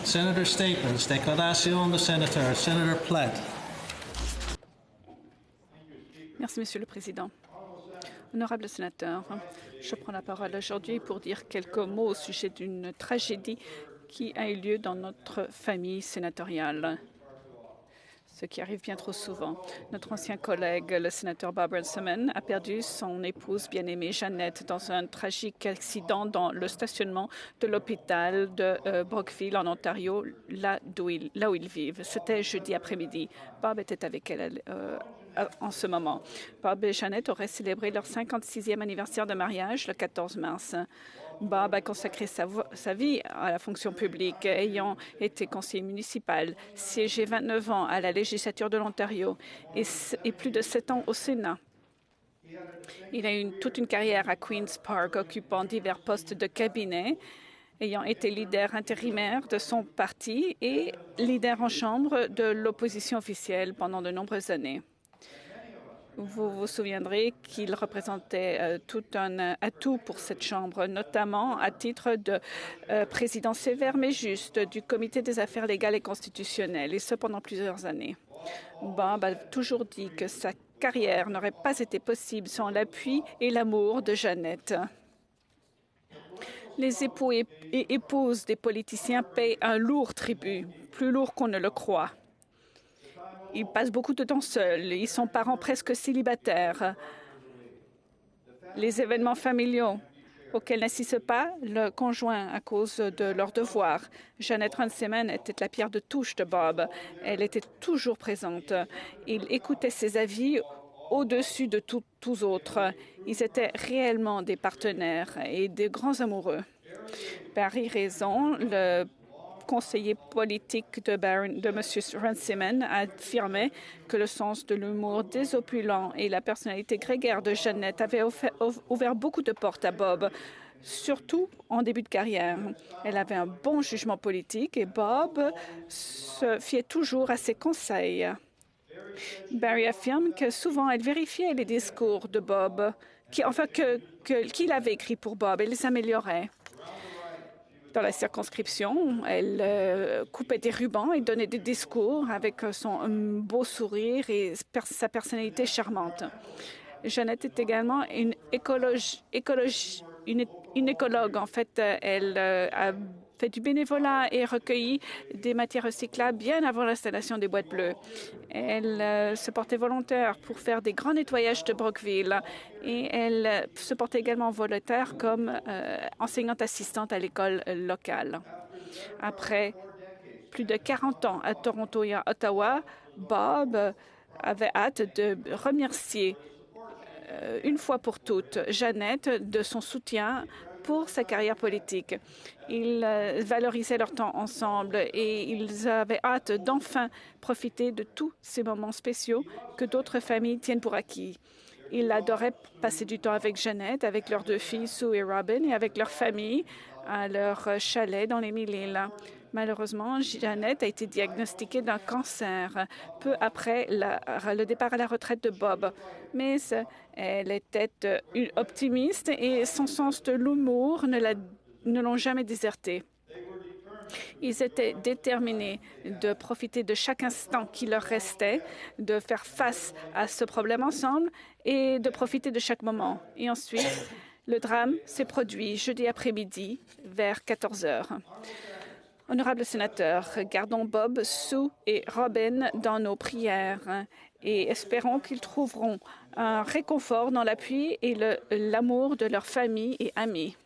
Senator Staples, declaración de Senator. Senator Platt. Merci, Monsieur le Président. Honorables sénateurs, je prends la parole aujourd'hui pour dire quelques mots au sujet d'une tragédie qui a eu lieu dans notre famille sénatoriale, ce qui arrive bien trop souvent. Notre ancien collègue, le sénateur Bob Runciman, a perdu son épouse bien-aimée Jeannette dans un tragique accident dans le stationnement de l'hôpital de Brockville, en Ontario, là où ils vivent. C'était jeudi après-midi. Bob était avec elle en ce moment. Bob et Jeannette auraient célébré leur 56e anniversaire de mariage le 14 mars. Bob a consacré sa vie à la fonction publique, ayant été conseiller municipal, siégé 29 ans à la législature de l'Ontario et plus de 7 ans au Sénat. Il a eu toute une carrière à Queen's Park, occupant divers postes de cabinet, ayant été leader intérimaire de son parti et leader en chambre de l'opposition officielle pendant de nombreuses années. Vous vous souviendrez qu'il représentait tout un atout pour cette Chambre, notamment à titre de président sévère mais juste du Comité des affaires légales et constitutionnelles, et ce pendant plusieurs années. Bob a toujours dit que sa carrière n'aurait pas été possible sans l'appui et l'amour de Jeannette. Les époux et épouses des politiciens paient un lourd tribut, plus lourd qu'on ne le croit. Ils passent beaucoup de temps seuls. Ils sont parents presque célibataires. Les événements familiaux auxquels n'assiste pas le conjoint à cause de leurs devoirs. Jeannette Runciman était la pierre de touche de Bob. Elle était toujours présente. Il écoutait ses avis au-dessus de tous autres. Ils étaient réellement des partenaires et des grands amoureux. Barry Raison, le conseiller politique de M. Runciman, a affirmé que le sens de l'humour désopulent et la personnalité grégaire de Jeannette avaient ouvert beaucoup de portes à Bob, surtout en début de carrière. Elle avait un bon jugement politique et Bob se fiait toujours à ses conseils. Barry affirme que souvent elle vérifiait les discours de Bob, qu'il avait écrits pour Bob et les améliorait. Dans la circonscription, elle coupait des rubans et donnait des discours avec son beau sourire et sa personnalité charmante. Jeannette est également une écologue. En fait, elle a fait du bénévolat et recueilli des matières recyclables bien avant l'installation des boîtes bleues. Elle se portait volontaire pour faire des grands nettoyages de Brockville et elle se portait également volontaire comme enseignante assistante à l'école locale. Après plus de 40 ans à Toronto et à Ottawa, Bob avait hâte de remercier une fois pour toutes Jeannette de son soutien pour sa carrière politique. Ils valorisaient leur temps ensemble et ils avaient hâte d'enfin profiter de tous ces moments spéciaux que d'autres familles tiennent pour acquis. Ils adoraient passer du temps avec Jeannette, avec leurs 2 filles, Sue et Robin, et avec leur famille à leur chalet dans les Mille-Îles. Malheureusement, Jeannette a été diagnostiquée d'un cancer peu après le départ à la retraite de Bob. Mais elle était optimiste et son sens de l'humour ne l'ont jamais désertée. Ils étaient déterminés de profiter de chaque instant qui leur restait, de faire face à ce problème ensemble et de profiter de chaque moment. Et ensuite, le drame s'est produit jeudi après-midi vers 14 heures. Honorables sénateurs, gardons Bob, Sue et Robin dans nos prières et espérons qu'ils trouveront un réconfort dans l'appui et l'amour de leur famille et amis.